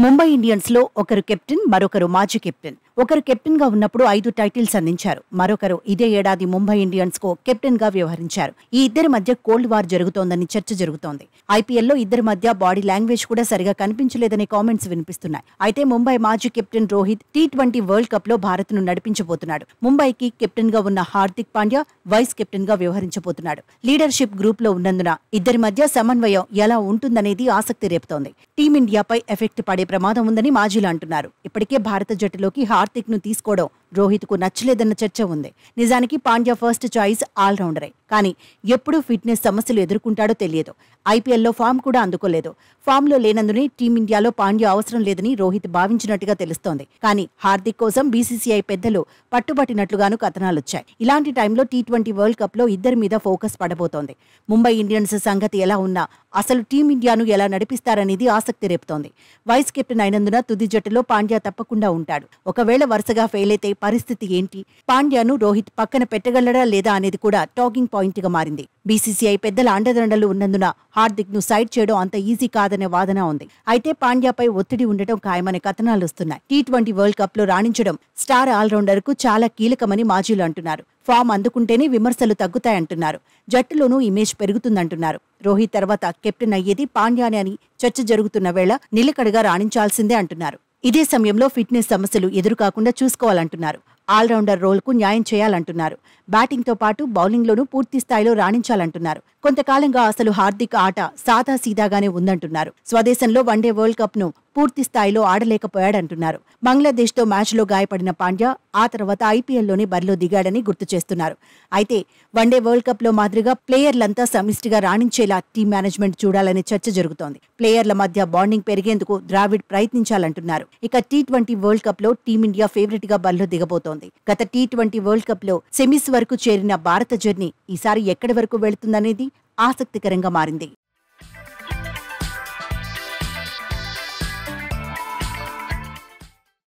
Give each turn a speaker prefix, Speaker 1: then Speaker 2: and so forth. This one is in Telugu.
Speaker 1: ముంబై ఇండియన్స్ లో ఒకరు కెప్టెన్, మరొకరు మాజీ కెప్టెన్. ఒకరు కెప్టెన్ గా ఉన్నప్పుడు 5 టైటిల్స్ అందించారు. మరొకరు ఇదే ఏడాది ముంబై ఇండియన్స్ కు కెప్టెన్ గా వ్యవహరించారు. ఈ ఇద్దరి మధ్య కోల్డ్ వార్ జరుగుతోందని చర్చ జరుగుతోంది. ఐపీఎల్లో ఇద్దరి మధ్య బాడీ లాంగ్వేజ్ కూడా సరిగా కనిపించలేదనే కామెంట్స్ వినిపిస్తున్నాయి. అయితే ముంబై మాజీ captain Rohit T20 world cup లో భారత్ ను నడిపించబోతున్నాడు. ముంబైకి కెప్టెన్ గా ఉన్న హార్దిక్ పాండ్యా వైస్ కెప్టెన్ గా వ్యవహరించబోతున్నాడు. లీడర్షిప్ గ్రూప్ లో ఉన్నందున ఇద్దరి మధ్య సమన్వయం ఎలా ఉంటుందనేది ఆసక్తి రేపుతోంది. టీమిండియాపై ఎఫెక్ట్ పడే ప్రమాదం ఉందని మాజీలు అంటున్నారు. ఇప్పటికే భారత జట్టులోకి హార్దిక్ ను తీసుకోవడం రోహిత్ కు నచ్చలేదన్న చర్చ ఉంది. నిజానికి పాండ్యా ఫస్ట్ చాయిస్ ఆల్రౌండరే. కానీ ఎప్పుడు ఫిట్నెస్ సమస్యలు ఎదుర్కొంటాడో తెలియదు. ఐపీఎల్లో ఫామ్ కూడా అందుకోలేదు. ఫామ్ లో లేనందునే టీమిండియాలో పాండ్యా అవసరం లేదని రోహిత్ భావించినట్టుగా తెలుస్తోంది. కానీ హార్దిక్ కోసం బీసీసీఐ పెద్దలు పట్టుబట్టినట్లుగాను కథనాలొచ్చాయి. ఇలాంటి టైంలో టీ20 వరల్డ్ కప్ లో ఇద్దరి మీద ఫోకస్ పడబోతోంది. ముంబై ఇండియన్స్ సంగతి ఎలా ఉన్నా అసలు టీమిండియాను ఎలా నడిపిస్తారనేది ఆసక్తి రేపుతోంది. వైస్ కెప్టెన్ అయినందున తుది జట్టులో పాండ్యా తప్పకుండా ఉంటాడు. ఒకవేళ వరుసగా ఫెయిల్ అయితే పరిస్థితి ఏంటి? పాండ్యాను రోహిత్ పక్కన పెట్టగలడా లేదా అనేది కూడా టాకింగ్ పాయింట్ గా మారింది. బీసీసీఐ పెద్దల అండదండలు ఉన్నందున హార్దిక్ ను సైడ్ చేయడం అంత ఈజీ కాదనే వాదన ఉంది. అయితే పాండ్యాపై ఒత్తిడి ఉండటం ఖాయమనే కథనాలు వస్తున్నాయి. టీ20 వరల్డ్ కప్ లో రాణించడం స్టార్ ఆల్రౌండర్ కు చాలా కీలకమని మాజీలు అంటున్నారు. ఫామ్ అందుకుంటేనే విమర్శలు తగ్గుతాయంటున్నారు. జట్టులోనూ ఇమేజ్ పెరుగుతుందంటున్నారు. రోహిత్ తర్వాత కెప్టెన్ అయ్యేది పాండ్యానే అని చర్చ జరుగుతున్న వేళ నిలకడగా రాణించాల్సిందే అంటున్నారు. ఇదే సమయంలో ఫిట్నెస్ సమస్యలు ఎదురుకాకుండా చూసుకోవాలంటున్నారు. ఆల్రౌండర్ రోల్ కు న్యాయం చేయాలంటున్నారు. బ్యాటింగ్ తో పాటు బౌలింగ్ లోనూ పూర్తి స్థాయిలో రాణించాలంటున్నారు. కొంతకాలంగా అసలు హార్దిక్ ఆట సాదాసీదాగానే ఉందంటున్నారు. స్వదేశంలో వన్డే వరల్డ్ కప్ ను పూర్తి స్థాయిలో ఆడలేకపోయాడంటున్నారు. బంగ్లాదేశ్ తో మ్యాచ్ లో గాయపడిన పాండ్యా ఆ తర్వాత ఐపీఎల్లోనే బరిలో దిగాడని గుర్తు చేస్తున్నారు. అయితే వన్డే వరల్డ్ కప్ లో మాదిరిగా ప్లేయర్లంతా సమిష్టిగా రాణించేలా టీం మేనేజ్మెంట్ చూడాలనే చర్చ జరుగుతోంది. ప్లేయర్ల మధ్య బాండింగ్ పెరిగేందుకు ద్రావిడ్ ప్రయత్నించాలంటున్నారు. ఇక టీ20 వరల్డ్ కప్ లో టీమిండియా ఫేవరెట్ గా బరిలో దిగబోతోంది. గత టీ20 వరల్డ్ కప్ లో సెమీస్ వరకు చేరిన భారత జర్నీ ఈసారి ఎక్కడి వరకు వెళుతుందనేది ఆసక్తికరంగా మారింది.